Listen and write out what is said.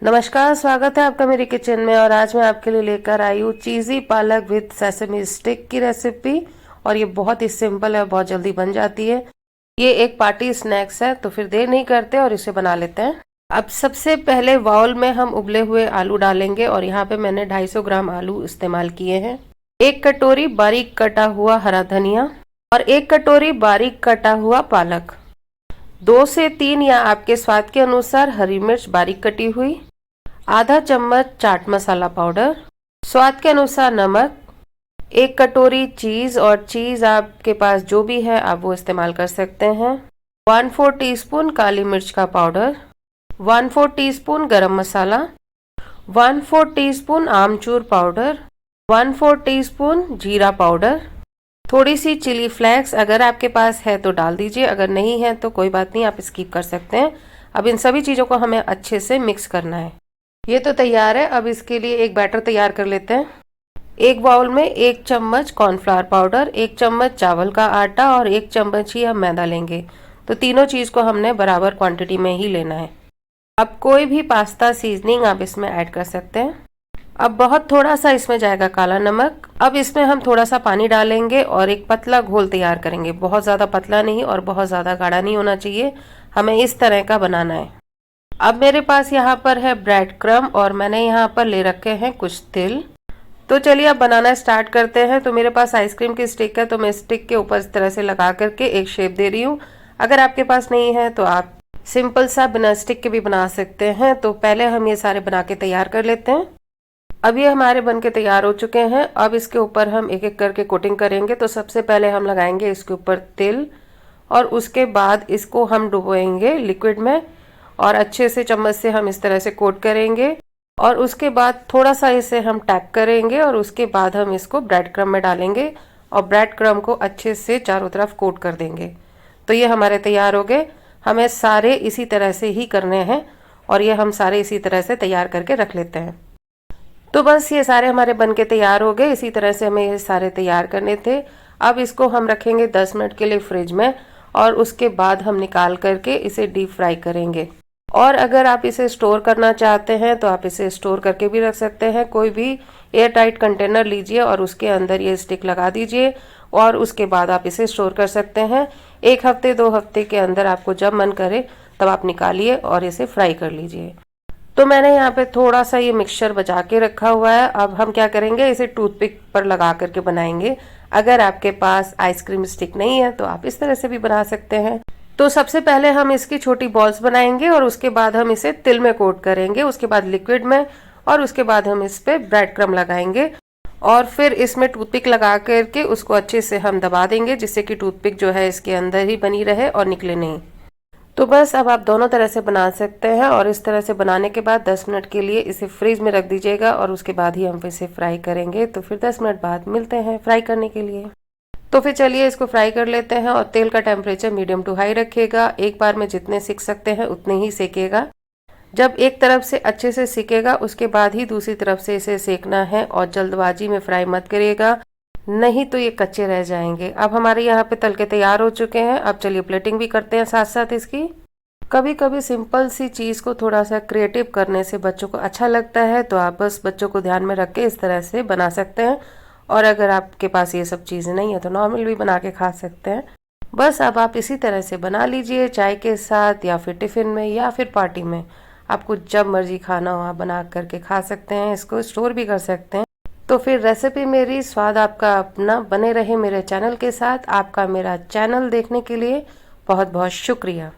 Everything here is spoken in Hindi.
नमस्कार, स्वागत है आपका मेरी किचन में। और आज मैं आपके लिए लेकर आई हूँ चीज़ी पालक विद सेसमी स्टिक की रेसिपी। और ये बहुत ही सिंपल है, बहुत जल्दी बन जाती है। ये एक पार्टी स्नैक्स है, तो फिर देर नहीं करते और इसे बना लेते हैं। अब सबसे पहले बाउल में हम उबले हुए आलू डालेंगे और यहाँ पे मैंने 250 ग्राम आलू इस्तेमाल किए हैं। 1 कटोरी बारीक कटा हुआ हरा धनिया और 1 कटोरी बारीक कटा हुआ पालक, 2 से 3 या आपके स्वाद के अनुसार हरी मिर्च बारीक कटी हुई, आधा चम्मच चाट मसाला पाउडर, स्वाद के अनुसार नमक, 1 कटोरी चीज़, और चीज़ आपके पास जो भी है आप वो इस्तेमाल कर सकते हैं, 1/4 टीस्पून काली मिर्च का पाउडर, 1/4 टीस्पून गरम मसाला, 1/4 टीस्पून आमचूर पाउडर, 1/4 टीस्पून जीरा पाउडर, थोड़ी सी चिली फ्लेक्स अगर आपके पास है तो डाल दीजिए, अगर नहीं है तो कोई बात नहीं, आप स्किप कर सकते हैं। अब इन सभी चीज़ों को हमें अच्छे से मिक्स करना है। ये तो तैयार है। अब इसके लिए एक बैटर तैयार कर लेते हैं। एक बाउल में 1 चम्मच कॉर्नफ्लावर पाउडर, 1 चम्मच चावल का आटा और 1 चम्मच ही हम मैदा लेंगे। तो तीनों चीज़ को हमने बराबर क्वांटिटी में ही लेना है। अब कोई भी पास्ता सीजनिंग आप इसमें ऐड कर सकते हैं। अब बहुत थोड़ा सा इसमें जाएगा काला नमक। अब इसमें हम थोड़ा सा पानी डालेंगे और एक पतला घोल तैयार करेंगे। बहुत ज़्यादा पतला नहीं और बहुत ज़्यादा गाढ़ा नहीं होना चाहिए, हमें इस तरह का बनाना है। अब मेरे पास यहाँ पर है ब्रेड क्रम और मैंने यहाँ पर ले रखे हैं कुछ तिल। तो चलिए अब बनाना स्टार्ट करते हैं। तो मेरे पास आइसक्रीम की स्टिक है, तो मैं स्टिक के ऊपर इस तरह से लगा करके एक शेप दे रही हूँ। अगर आपके पास नहीं है तो आप सिंपल सा बिना स्टिक के भी बना सकते हैं। तो पहले हम ये सारे बना के तैयार कर लेते हैं। अब ये हमारे बन के तैयार हो चुके हैं। अब इसके ऊपर हम एक एक करके कोटिंग करेंगे। तो सबसे पहले हम लगाएंगे इसके ऊपर तिल और उसके बाद इसको हम डुबोएंगे लिक्विड में और अच्छे से चम्मच से हम इस तरह से कोट करेंगे। और उसके बाद थोड़ा सा इसे हम टैप करेंगे और उसके बाद हम इसको ब्रेड क्रम में डालेंगे और ब्रेड क्रम को अच्छे से चारों तरफ कोट कर देंगे। तो ये हमारे तैयार हो गए। हमें सारे इसी तरह से ही करने हैं और ये हम सारे इसी तरह से तैयार करके रख लेते हैं। तो बस ये सारे हमारे बनके तैयार हो गए। इसी तरह से हमें ये सारे तैयार करने थे। अब इसको हम रखेंगे 10 मिनट के लिए फ्रिज में और उसके बाद हम निकाल करके इसे डीप फ्राई करेंगे। और अगर आप इसे स्टोर करना चाहते हैं तो आप इसे स्टोर करके भी रख सकते हैं। कोई भी एयर टाइट कंटेनर लीजिए और उसके अंदर ये स्टिक लगा दीजिए और उसके बाद आप इसे स्टोर कर सकते हैं। 1 हफ्ते 2 हफ्ते के अंदर आपको जब मन करे तब आप निकालिए और इसे फ्राई कर लीजिए। तो मैंने यहाँ पे थोड़ा सा ये मिक्सचर बचा के रखा हुआ है। अब हम क्या करेंगे, इसे टूथपिक पर लगा करके बनाएंगे। अगर आपके पास आइसक्रीम स्टिक नहीं है तो आप इस तरह से भी बना सकते हैं। तो सबसे पहले हम इसकी छोटी बॉल्स बनाएंगे और उसके बाद हम इसे तिल में कोट करेंगे, उसके बाद लिक्विड में, और उसके बाद हम इस पे ब्रेड क्रम लगाएंगे और फिर इसमें टूथपिक लगा करके उसको अच्छे से हम दबा देंगे, जिससे कि टूथपिक जो है इसके अंदर ही बनी रहे और निकले नहीं। तो बस अब आप दोनों तरह से बना सकते हैं। और इस तरह से बनाने के बाद 10 मिनट के लिए इसे फ्रीज में रख दीजिएगा और उसके बाद ही हम इसे फ्राई करेंगे। तो फिर 10 मिनट बाद मिलते हैं फ्राई करने के लिए। तो फिर चलिए इसको फ्राई कर लेते हैं। और तेल का टेम्परेचर मीडियम टू हाई रखिएगा। एक बार में जितने सेक सकते हैं उतने ही सेकेगा। जब एक तरफ से अच्छे से सेकेगा उसके बाद ही दूसरी तरफ से इसे सेकना है और जल्दबाजी में फ्राई मत करिएगा, नहीं तो ये कच्चे रह जाएंगे। अब हमारे यहाँ पे तल के तैयार हो चुके हैं। अब चलिए प्लेटिंग भी करते हैं साथ साथ इसकी। कभी कभी सिंपल सी चीज़ को थोड़ा सा क्रिएटिव करने से बच्चों को अच्छा लगता है, तो आप बस बच्चों को ध्यान में रख के इस तरह से बना सकते हैं। और अगर आपके पास ये सब चीज़ें नहीं है तो नॉर्मल भी बना के खा सकते हैं। बस अब आप इसी तरह से बना लीजिए, चाय के साथ या फिर टिफ़िन में या फिर पार्टी में। आपको जब मर्जी खाना हो आप बना करके खा सकते हैं, इसको स्टोर भी कर सकते हैं। तो फिर रेसिपी मेरी, स्वाद आपका अपना। बने रहे मेरे चैनल के साथ। आपका मेरा चैनल देखने के लिए बहुत बहुत शुक्रिया।